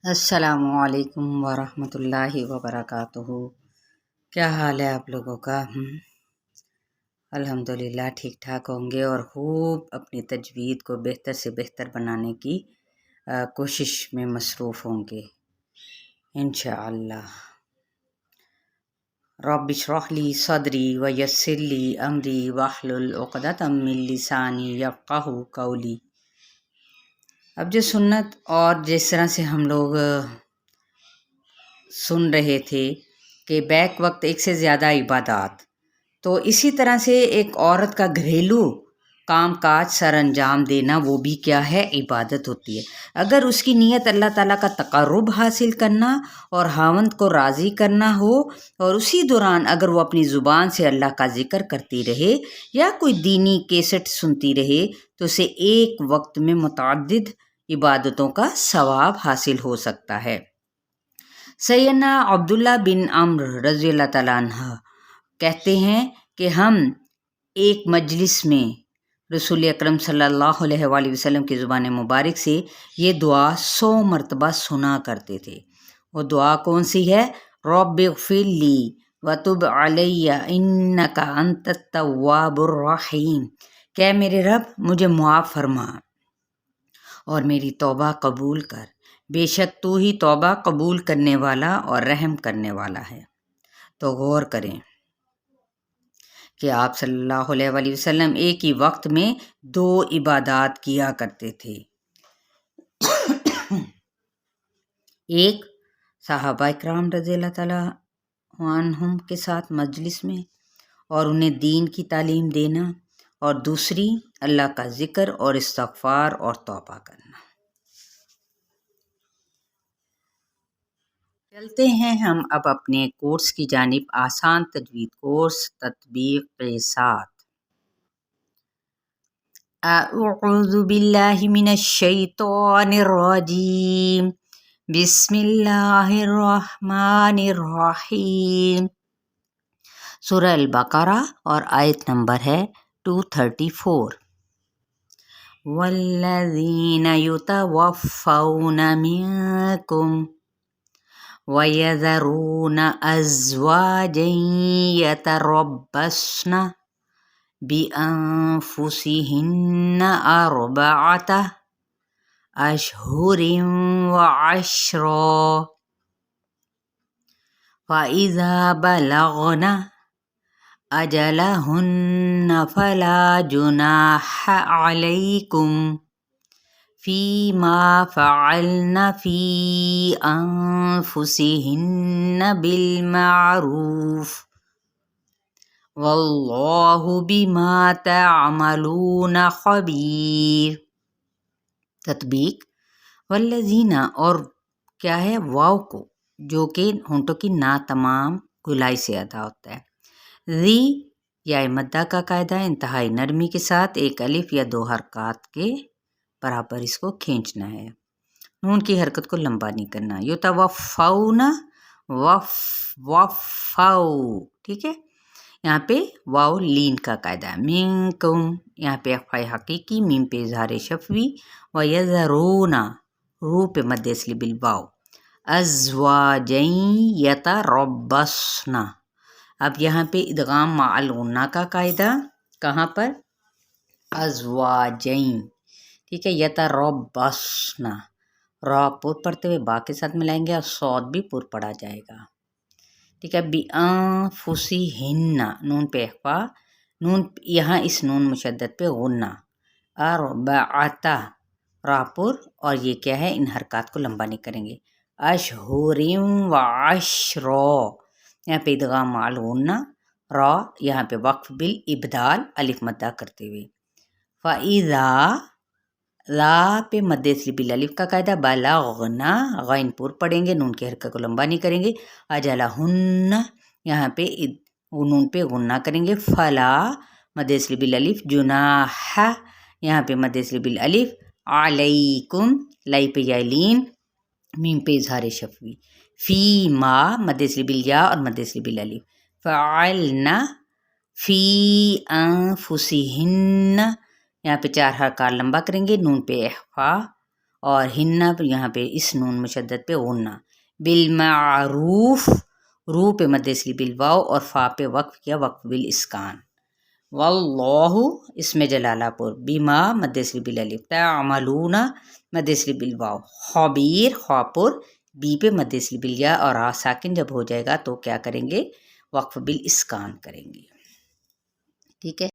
السلام علیکم ورحمۃ اللہ وبرکاتہ۔ کیا حال ہے آپ لوگوں کا؟ الحمدللہ ٹھیک ٹھاک ہوں گے اور خوب اپنی تجوید کو بہتر سے بہتر بنانے کی کوشش میں مصروف ہوں گے انشاءاللہ۔ رب اشرح لی صدری ویسر لی امری واحلل عقدۃ من لسانی یفقہوا قولی۔ اب جو سنت اور جس طرح سے ہم لوگ سن رہے تھے کہ بیک وقت ایک سے زیادہ عبادات، تو اسی طرح سے ایک عورت کا گھریلو کام کاج سر انجام دینا وہ بھی کیا ہے؟ عبادت ہوتی ہے۔ اگر اس کی نیت اللہ تعالیٰ کا تقرب حاصل کرنا اور خاوند کو راضی کرنا ہو، اور اسی دوران اگر وہ اپنی زبان سے اللہ کا ذکر کرتی رہے یا کوئی دینی کیسٹ سنتی رہے، تو اسے ایک وقت میں متعدد عبادتوں کا ثواب حاصل ہو سکتا ہے۔ سیدنا عبداللہ بن عمرو رضی اللہ تعالیٰ عنہ کہتے ہیں کہ ہم ایک مجلس میں رسول اکرم صلی اللہ علیہ وآلہ وسلم کی زبان مبارک سے یہ دعا 100 مرتبہ سنا کرتے تھے۔ وہ دعا کون سی ہے؟ رب اغفر لی وتب علی انک انت التواب الرحیم، کہ میرے رب مجھے معاف فرما اور میری توبہ قبول کر، بے شک تو ہی توبہ قبول کرنے والا اور رحم کرنے والا ہے۔ تو غور کریں کہ آپ صلی اللہ علیہ وآلہ وسلم ایک ہی وقت میں 2 عبادات کیا کرتے تھے۔ ایک صحابہ اکرام رضی اللہ تعالیٰ عنہم کے ساتھ مجلس میں اور انہیں دین کی تعلیم دینا، اور دوسری اللہ کا ذکر اور استغفار اور توبہ کرنا۔ چلتے ہیں ہم اب اپنے کورس کی جانب، آسان تجوید کورس تطبیق کے ساتھ۔ اعوذ باللہ من الشیطان الرجیم، بسم اللہ الرحمن الرحیم۔ سورہ البقرہ اور آیت نمبر ہے 234۔ والذین یتوفون منکم وَيَذَرُونَ أَزْوَاجًا يَتَرَبَّصْنَ بِأَنفُسِهِنَّ 4 أشهر وعشرا، فإذا بلغن أجلهن فلا جناح عليكم فيما فعلن في أنفسهن بالمعروف والله بما تعملون خبير۔ تطبیق: والذین، اور کیا ہے؟ واو کو جو کہ ہونٹوں کی نا تمام گلائی سے ادا ہوتا ہے۔ ذی یا مدہ کا قاعدہ، انتہائی نرمی کے ساتھ ایک الف یا 2 حرکات کے برابر اس کو کھینچنا ہے، نون کی حرکت کو لمبا نہیں کرنا۔ یتوفون وفو، ٹھیک ہے، یہاں پہ واو لین کا قاعدہ ہے۔ منکم، یہاں پہ اخفاء حقیقی، میم پہ اظہار شفوی، ویذرون، رو پہ مد اصلی بالواو، ازواجین یتربصن۔ اب یہاں پہ ادغام مع الغنہ کا قاعدہ، کہاں پر؟ ازواجین، ٹھیک ہے۔ یتربصن، را پر پڑھتے ہوئے با کے ساتھ ملائیں گے اور صاد بھی پر پڑھا جائے گا، ٹھیک ہے۔ بِأَنفُسِهِنَّ، نون پہ اخفا، نون یہاں اس نون مشدد پہ غنہ، 4 را پر، اور یہ کیا ہے؟ ان حرکات کو لمبا نہیں کریں گے۔ اشہر وعشرا، یہاں پہ ادغام مع الغنہ، را یہاں پہ وقف بالابدال، الف مدہ کرتے ہوئے۔ فَإِذَا، لا پہ مد اصلی بالالف کا قاعدہ، بلغنا، غین پور پڑھیں گے، نون کی حرکت کو لمبا نہیں کریں گے۔ اجلہن، یہاں پہ نون پہ غنہ کریں گے۔ فلا مد اصلی بالالف، جناح، یہاں پہ مد اصلی بالالف، علیکم، لئی پہ یا لین، میم پہ اظہار شفوی، فی ما مد اصلی بالیا اور مد اصلی بالالف، فعلنا فی انفسہن، یہاں پہ 4 حرکات لمبا کریں گے، نون پہ اخفا اور ہننا پر یہاں پہ اس نون مشدد پہ غنہ. بالمعروف رو پہ مد اصلی بالواو اور فا پہ وقف کیا وقف بالاسکان. واللہ اس میں جلالہ پور بما مد اصلی بالالف تعملون مد اصلی بالواو خبیر خاپور بی پہ مد اصلی بالیا اور آ ساکن جب ہو جائے گا تو کیا کریں گے وقف بالاسکان کریں گے. ٹھیک ہے.